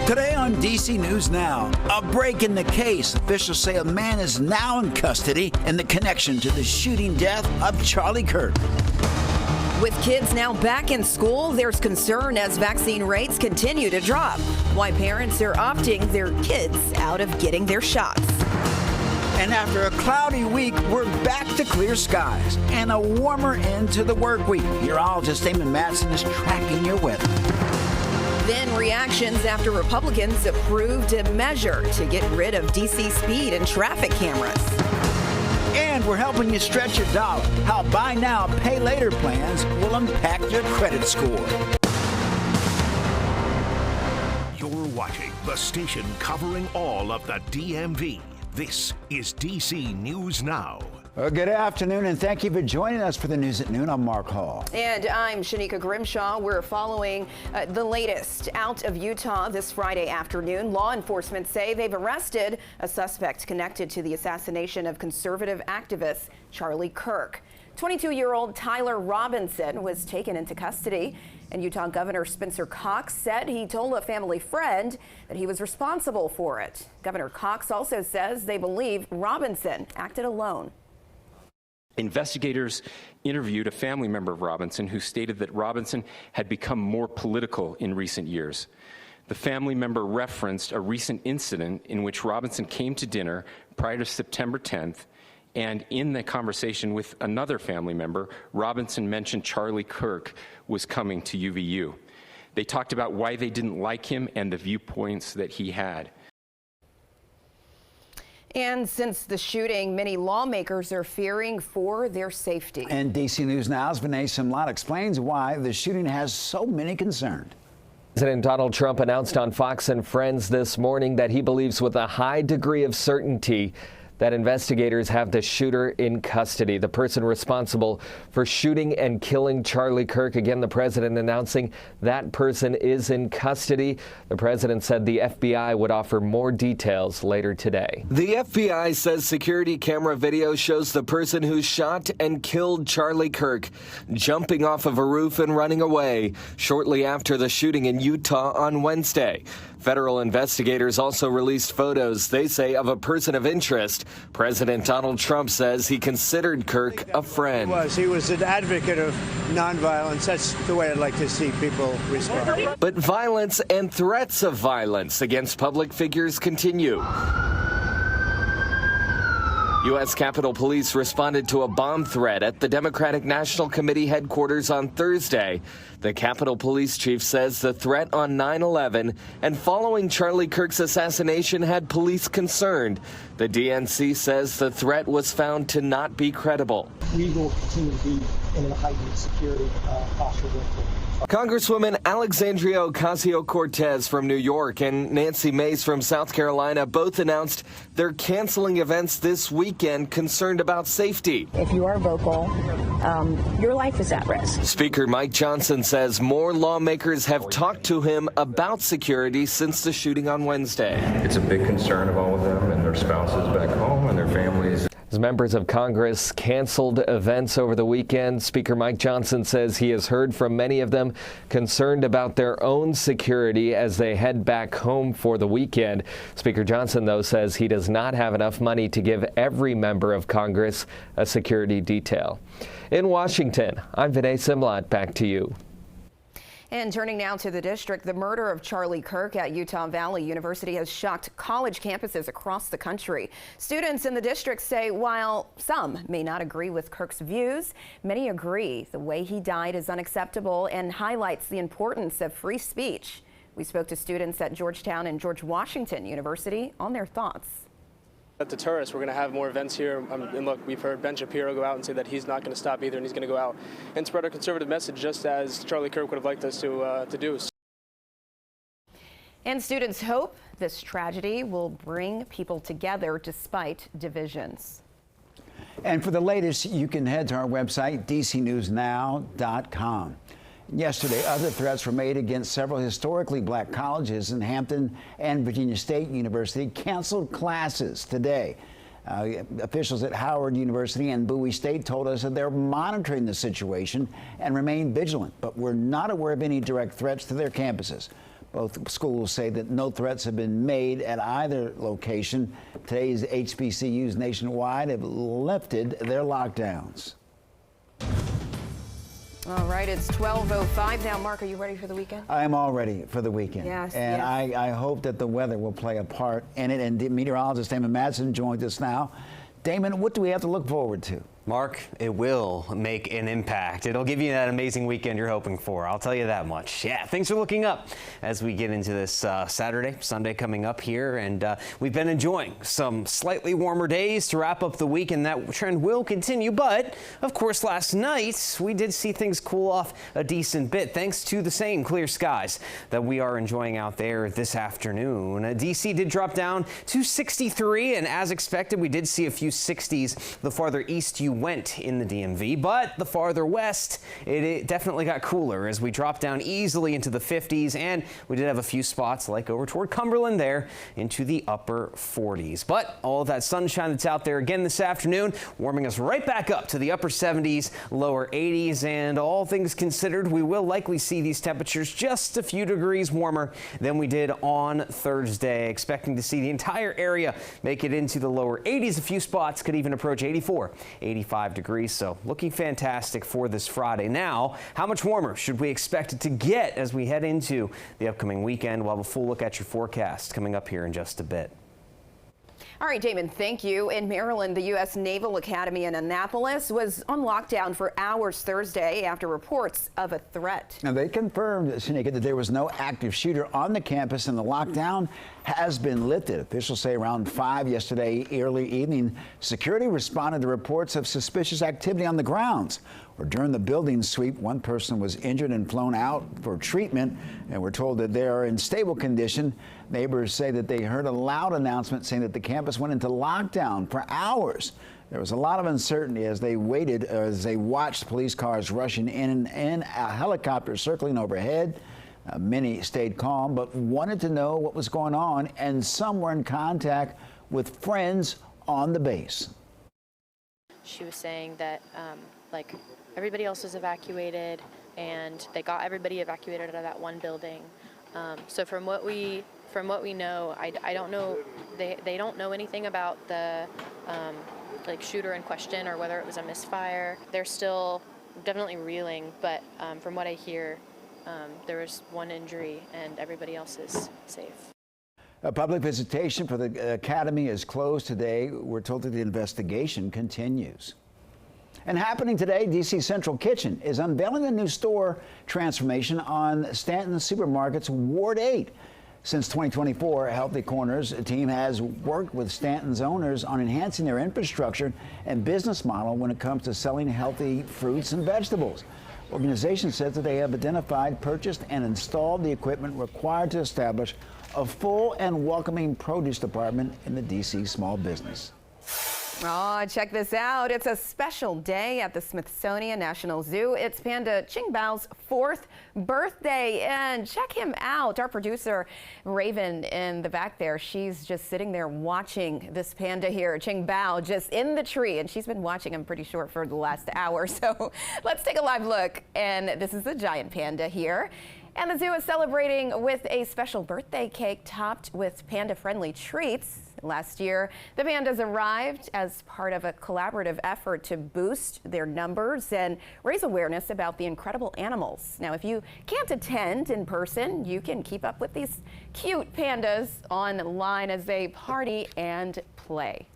Today on DC News Now, a break in the case. Officials say a man is now in custody in the connection to the shooting death of Charlie Kirk. With kids now back in school, there's concern as vaccine rates continue to drop. Why parents are opting their kids out of getting their shots. And after a cloudy week, we're back to clear skies and a warmer end to the work week. Meteorologist Damon Matson is tracking your weather. Then reactions after Republicans approved a measure to get rid of DC speed and traffic cameras. And we're helping you stretch your dollar. How buy now, pay later plans will impact your credit score. You're watching the station covering all of the DMV. This is DC News Now. Well, good afternoon, and thank you for joining us for the News at Noon. I'm Mark Hall. And I'm Shanika Grimshaw. We're following the latest out of Utah this Friday afternoon. Law enforcement say they've arrested a suspect connected to the assassination of conservative activist Charlie Kirk. 22-year-old Tyler Robinson was taken into custody, and Utah Governor Spencer Cox said he told a family friend that he was responsible for it. Governor Cox also says they believe Robinson acted alone. Investigators interviewed a family member of Robinson who stated that Robinson had become more political in recent years. The family member referenced a recent incident in which Robinson came to dinner prior to September 10th, and in the conversation with another family member, Robinson mentioned Charlie Kirk was coming to UVU. They talked about why they didn't like him and the viewpoints that he had. And since the shooting, many lawmakers are fearing for their safety. And DC News Now's Vinay Simlat explains why the shooting has so many concerned. President Donald Trump announced on Fox and Friends this morning that he believes with a high degree of certainty that investigators have the shooter in custody, the person responsible for shooting and killing Charlie Kirk. Again, the president announcing that person is in custody. The president said the FBI would offer more details later today. The FBI says security camera video shows the person who shot and killed Charlie Kirk jumping off of a roof and running away shortly after the shooting in Utah on Wednesday. Federal investigators also released photos, they say, of a person of interest. President Donald Trump says he considered Kirk a friend. He was an advocate of nonviolence. That's the way I'd like to see people respond. But violence and threats of violence against public figures continue. U.S. Capitol Police responded to a bomb threat at the Democratic National Committee headquarters on Thursday. The Capitol Police chief says the threat on 9/11 and following Charlie Kirk's assassination had police concerned. The DNC says the threat was found to not be credible. We will continue to be in a heightened security posture going forward. Congresswoman Alexandria Ocasio-Cortez from New York and Nancy Mace from South Carolina both announced they're canceling events this weekend concerned about safety. If you are vocal, your life is at risk. Speaker Mike Johnson says more lawmakers have talked to him about security since the shooting on Wednesday. It's a big concern of all of them and their spouses back home and their families. As members of Congress canceled events over the weekend, Speaker Mike Johnson says he has heard from many of them concerned about their own security as they head back home for the weekend. Speaker Johnson, though, says he does not have enough money to give every member of Congress a security detail. In Washington, I'm Vinay Simlat. Back to you. And turning now to the district, the murder of Charlie Kirk at Utah Valley University has shocked college campuses across the country. Students in the district say while some may not agree with Kirk's views, many agree the way he died is unacceptable and highlights the importance of free speech. We spoke to students at Georgetown and George Washington University on their thoughts. At the tourists, we're going to have more events here. And look, we've heard Ben Shapiro go out and say that he's not going to stop either, and he's going to go out and spread our conservative message just as Charlie Kirk would have liked us to do. And students hope this tragedy will bring people together despite divisions. And for the latest, you can head to our website, dcnewsnow.com. Yesterday, other threats were made against several historically black colleges in Hampton and Virginia State University canceled classes today. Officials at Howard University and Bowie State told us that they're monitoring the situation and remain vigilant, but we're not aware of any direct threats to their campuses. Both schools say that no threats have been made at either location. Today's HBCUs nationwide have lifted their lockdowns. All right, it's 12:05 now. Mark, are you ready for the weekend? I am all ready for the weekend. Yes, and yes. I hope that the weather will play a part in it. And meteorologist Damon Madsen joins us now. Damon, what do we have to look forward to? Mark, it will make an impact. It'll give you that amazing weekend you're hoping for. I'll tell you that much. Yeah, things are looking up as we get into this Saturday, Sunday coming up here. And we've been enjoying some slightly warmer days to wrap up the week, and that trend will continue. But, of course, last night we did see things cool off a decent bit thanks to the same clear skies that we are enjoying out there this afternoon. DC did drop down to 63, and as expected, we did see a few 60s the farther east you went in the DMV, but the farther west, it definitely got cooler as we dropped down easily into the 50s, and we did have a few spots like over toward Cumberland there into the upper 40s. But all of that sunshine that's out there again this afternoon, warming us right back up to the upper 70s, lower 80s, and all things considered, we will likely see these temperatures just a few degrees warmer than we did on Thursday, expecting to see the entire area make it into the lower 80s. A few spots could even approach 84, 85 degrees, so looking fantastic for this Friday. Now, how much warmer should we expect it to get as we head into the upcoming weekend? We'll have a full look at your forecast coming up here in just a bit. All right, Damon, thank you. In Maryland, the U.S. Naval Academy in Annapolis was on lockdown for hours Thursday after reports of a threat. Now, they confirmed, Shanika, that there was no active shooter on the campus and the lockdown has been lifted. Officials say around 5 yesterday, early evening, security responded to reports of suspicious activity on the grounds. Or during the building sweep, one person was injured and flown out for treatment, and we're told that they are in stable condition. Neighbors say that they heard a loud announcement saying that the campus went into lockdown for hours. There was a lot of uncertainty as they waited, as they watched police cars rushing in and a helicopter circling overhead. Many stayed calm, but wanted to know what was going on, and some were in contact with friends on the base. She was saying that, like, everybody else was evacuated, and they got everybody evacuated out of that one building. So from what we know, I don't know. They don't know anything about the like shooter in question or whether it was a misfire. They're still definitely reeling, but from what I hear, there was one injury and everybody else is safe. A public visitation for the academy is closed today. We're told that the investigation continues. And happening today, DC Central Kitchen is unveiling a new store transformation on Stanton Supermarket's Ward 8. Since 2024, Healthy Corners team has worked with Stanton's owners on enhancing their infrastructure and business model when it comes to selling healthy fruits and vegetables. Organization says that they have identified, purchased, and installed the equipment required to establish a full and welcoming produce department in the DC small business. Oh, check this out. It's a special day at the Smithsonian National Zoo. It's Panda Qingbao's 4th birthday, and check him out. Our producer, Raven, in the back there, she's just sitting there watching this panda here, Qingbao, just in the tree, and she's been watching him pretty short for the last hour. So let's take a live look, and this is the giant panda here. And the zoo is celebrating with a special birthday cake topped with panda-friendly treats. Last year, the pandas arrived as part of a collaborative effort to boost their numbers and raise awareness about the incredible animals. Now, if you can't attend in person, you can keep up with these cute pandas online as they party and play.